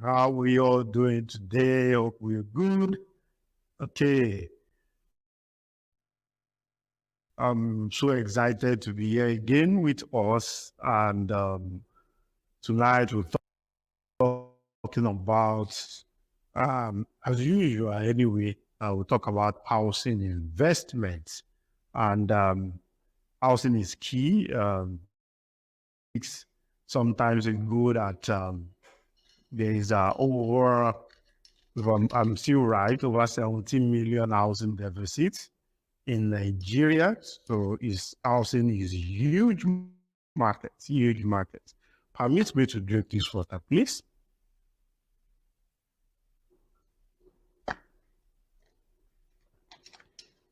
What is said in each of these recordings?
How we all doing today? Hope we're good. Okay. I'm so excited to be here again with us. And tonight we're talking about, as usual anyway, we'll talk about housing investments. And housing is key. It's sometimes it's good at there is over, if I'm still right, over 17 million housing deficit in Nigeria. So housing is huge market, huge market. Permit me to drink this water, please.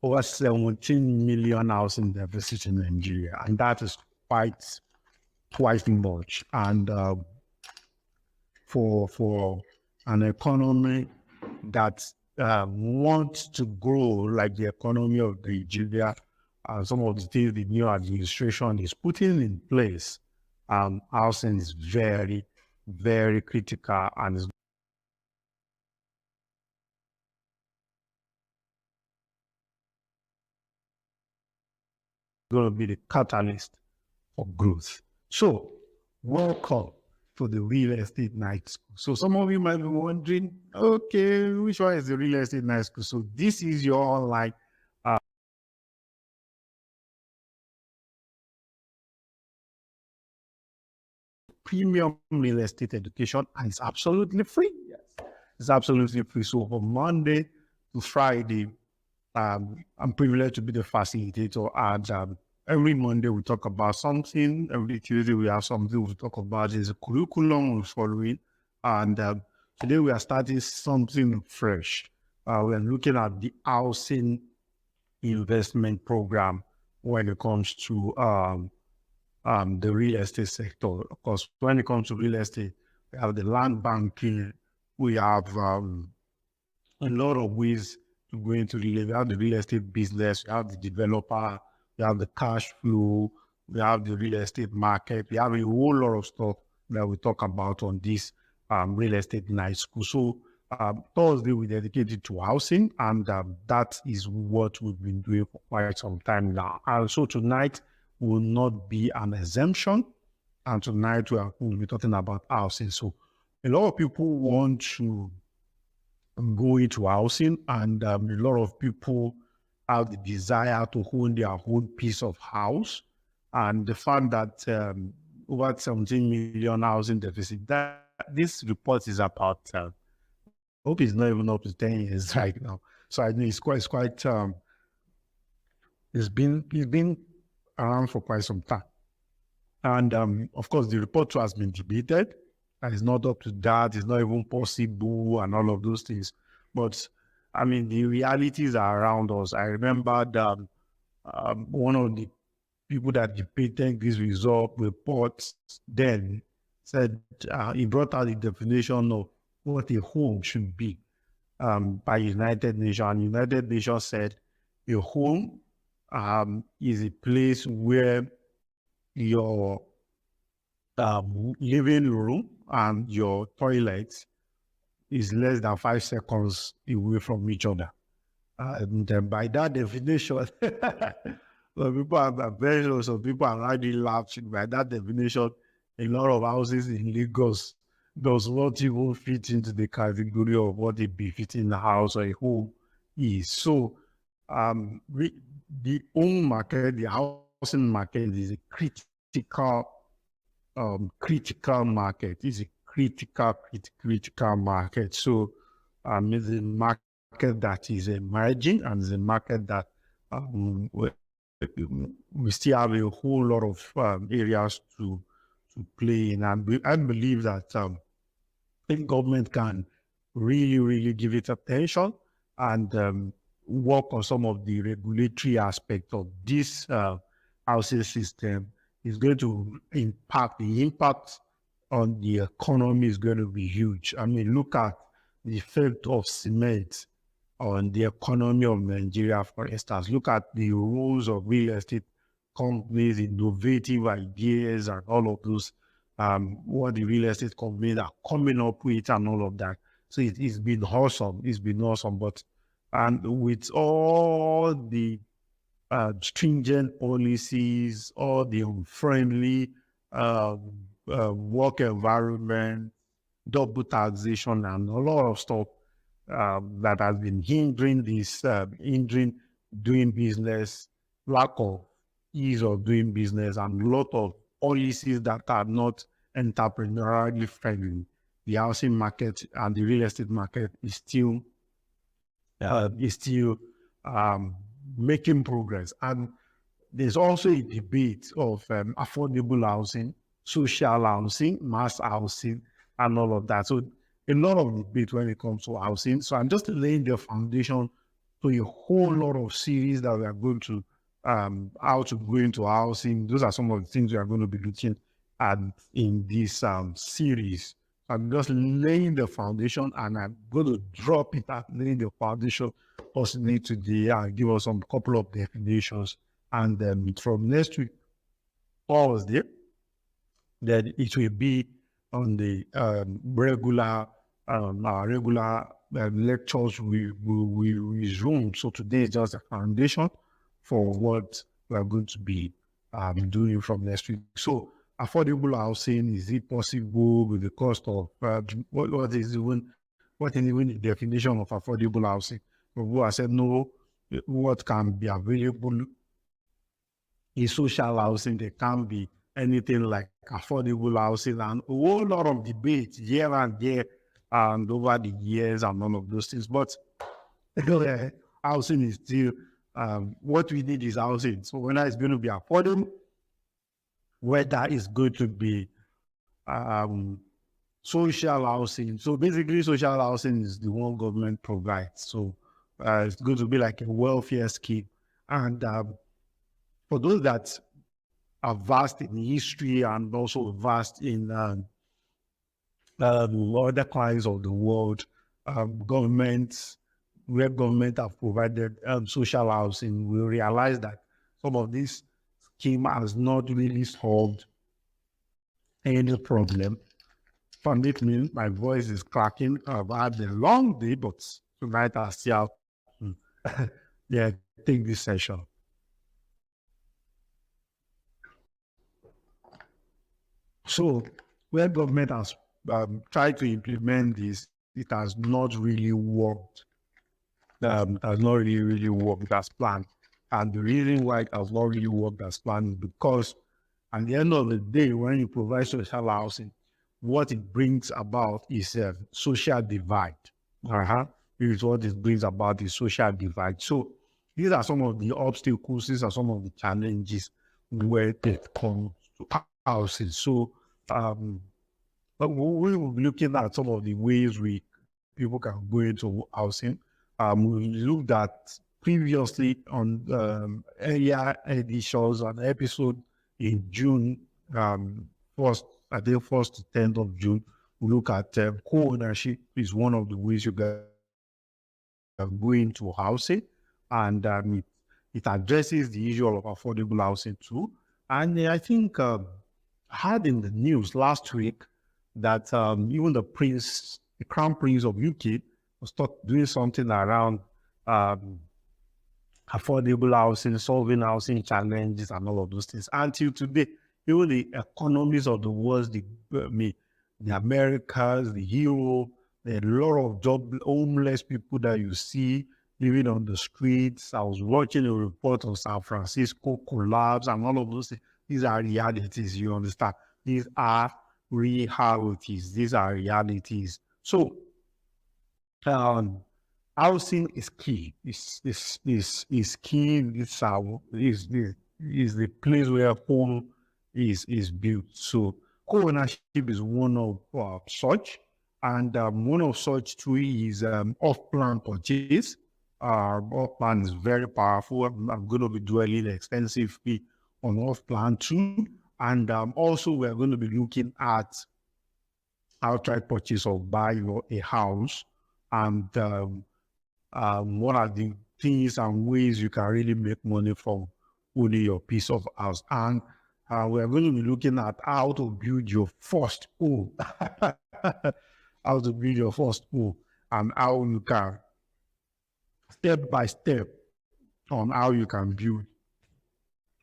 Over 17 million housing deficit in Nigeria, and that is quite twice much. And for an economy that wants to grow like the economy of Nigeria, some of the things the new administration is putting in place, housing is very, very critical and is going to be the catalyst for growth. So, welcome to the Real Estate Night School. So some of you might be wondering, okay, which one is the Real Estate Night School? So this is your online premium real estate education, and it's absolutely free. Yes, it's absolutely free. So from Monday to Friday, I'm privileged to be the facilitator, and every Monday we talk about something. Every Tuesday we have something we talk about. There's a curriculum we're following, and today we are starting something fresh. We're looking at the housing investment program when it comes to the real estate sector. Of course, when it comes to real estate, we have the land banking, we have a lot of ways to go into we have the real estate business, we have the developer, we have the cash flow, we have the real estate market, we have a whole lot of stuff that we talk about on this Real Estate Night School. So Thursday we dedicated to housing, and that is what we've been doing for quite some time now. And so tonight will not be an exemption, and tonight we'll be talking about housing. So a lot of people want to go into housing, and a lot of people have the desire to own their own piece of house. And the fact that over 17 million housing deficit, that this report is about, hope it's not even up to 10 years right now. So I know it's quite it's been around for quite some time. And of course, the report has been debated. And it's not up to that. It's not even possible and all of those things. But I mean, the realities are around us. I remember that one of the people that debated this report then said he brought out the definition of what a home should be by United Nations. And United Nations said a home is a place where your living room and your toilet is less than 5 seconds away from each other. And by that definition, some people are very low, some people are already laughing. By that definition, a lot of houses in Lagos does not even fit into the category of what a befitting house or a home is. So the home market, the housing market is a critical market. It's a critical market. So it's a market that is emerging, and it's a market that we still have a whole lot of areas to play in. And I believe that the government can really give it attention and work on some of the regulatory aspects of this housing system. Is going to impact, the impact on the economy is going to be huge. I mean, look at the effect of cement on the economy of Nigeria, for instance. Look at the roles of real estate companies, innovative ideas, and all of those, what the real estate companies are coming up with and all of that. So it's been awesome. It's been awesome. But with all the stringent policies, all the unfriendly work environment, double taxation, and a lot of stuff that has been hindering doing business, lack of ease of doing business, and a lot of policies that are not entrepreneurially friendly. The housing market and the real estate market is still making progress. And there's also a debate of affordable housing, social housing, mass housing, and all of that. So a lot of debate when it comes to housing. So I'm just laying the foundation to a whole lot of series that we are going to, how to go into housing. Those are some of the things we are going to be looking at in this series. I'm just laying the foundation, and I'm going to drop it at laying the foundation possibly today and give us some couple of definitions. And from next week, Thursday, then it will be on the regular lectures we resume. So today is just a foundation for what we are going to be doing from next week. So affordable housing, is it possible with the cost of what is even the definition of affordable housing? Who I said no, what can be available is social housing. There can't be anything like affordable housing, and a whole lot of debate here and there and over the years and all of those things. But housing is still what we need is housing. So whether it's going to be affordable, whether it's going to be social housing. So basically, social housing is the one government provides. So it's going to be like a welfare scheme. And for those that are vast in history and also vast in other kinds of the world, governments, where government have provided social housing, we realize that some of this scheme has not really solved any problem. permit me, my voice is cracking. I've had a long day, but tonight I still have to take this session. So where government has tried to implement this, it has not really worked. Has not really worked as planned. And the reason why it has not really worked as planned is because at the end of the day, when you provide social housing, what it brings about is a social divide. Is what it brings about is social divide. So these are some of the obstacles, these are some of the challenges where it comes to housing. So but we will be looking at some of the ways people can go into housing. We looked at previously on earlier editions, an episode in June, first to 10th of June. We look at co-ownership is one of the ways you can go into housing, and it addresses the issue of affordable housing too. And I think I had in the news last week that even the Crown Prince of UK was doing something around affordable housing, solving housing challenges, and all of those things. Until today, even the economies of the world, the Americas, the Europe, there are a lot of homeless people that you see living on the streets. I was watching a report on San Francisco collapse and all of those things. These are realities, you understand? These are realities. These are realities. So, housing is key. Is key. Is the place where home is built. So, co-ownership is one of such, and one of such too is off-plan purchase. Off-plan is very powerful. I'm going to be dwelling extensively on off-plan too. And also, we're going to be looking at outright purchase or buy a house, and what are the things and ways you can really make money from owning your piece of house. And we're going to be looking at how to build your first home, how to build your first home, and how you can, step by step, on how you can build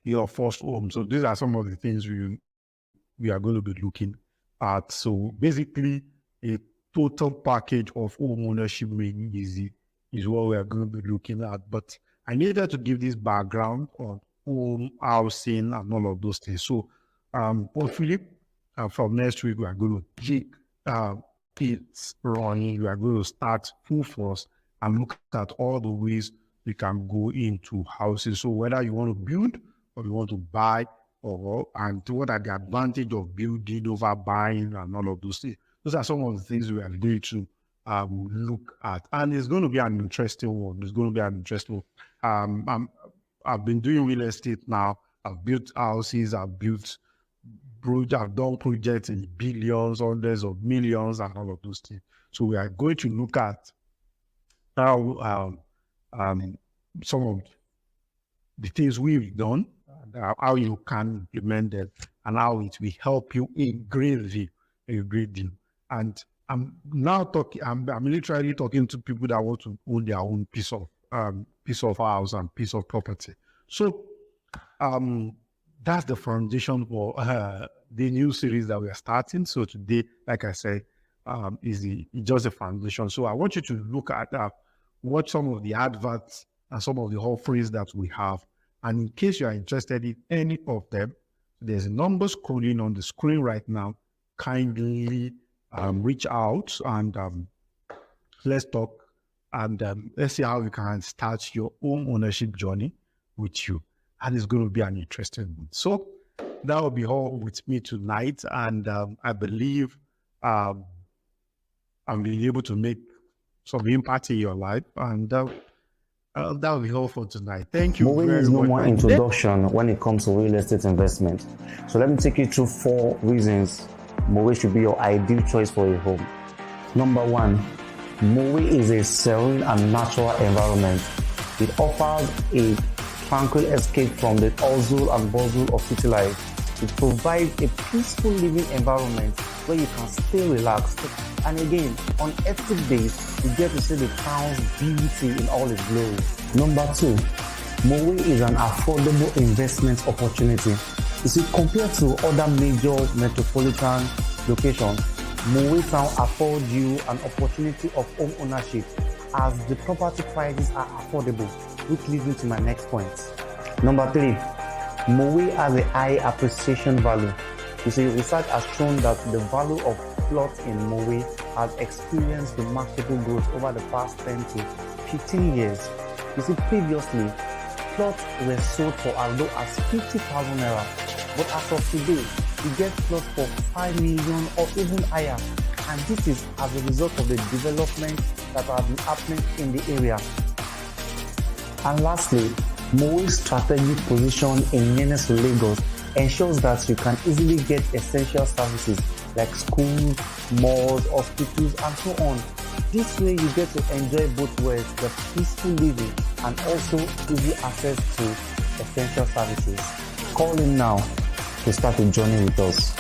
your first home. So these are some of the things we are going to be looking at. So basically, a total package of home ownership made easy is what we are going to be looking at. But I needed to give this background on home housing and all of those things. So hopefully from next week we are going to keep it running. We are going to start full force and look at all the ways we can go into housing. So whether you want to build or you want to buy, and what are the advantage of building over buying and all of those things. Those are some of the things we are going to look at, and it's going to be an interesting one. It's going to be an interesting one. I've been doing real estate now. I've built houses. I've done projects in billions, hundreds of millions, and all of those things. So we are going to look at how some of the things we've done, how you can implement them, and how it will help you a great deal. And I'm now talking. I'm literally talking to people that want to own their own piece of house and piece of property. So that's the foundation for the new series that we are starting. So today, like I said, is just a foundation. So I want you to look at what some of the adverts and some of the offerings that we have. And in case you are interested in any of them, there's a number scrolling on the screen right now. Kindly reach out and let's talk, and let's see how you can start your own ownership journey with you. And it's going to be an interesting one. So that will be all with me tonight. And I believe I'm being able to make some impact in your life. And that will be all for tonight. Thank you Mowe very is no much. more introduction when it comes to real estate investment. So let me take you through 4 reasons Mowe should be your ideal choice for a home. Number 1, Mowe is a serene and natural environment. It offers a tranquil escape from the hustle and bustle of city life. It provides a peaceful living environment where you can stay relaxed. And again, on hectic days, you get to see the town's beauty in all its glory. Number 2, Mowe is an affordable investment opportunity. You see, compared to other major metropolitan locations, Mowe Town affords you an opportunity of home ownership as the property prices are affordable, which leads me to my next point. Number 3, Mowe has a high appreciation value. You see, research has shown that the value of plots in Mowe has experienced remarkable growth over the past 10 to 15 years. You see, previously, plots were sold for as low as 50,000 naira, but as of today, you get plots for 5 million or even higher, and this is as a result of the development that have been happening in the area. And lastly, Mowe's strategic position in nearness to Lagos ensures that you can easily get essential services like schools, malls, hospitals, and so on. This way you get to enjoy both worlds, the peaceful living and also easy access to essential services. Call in now to start a journey with us.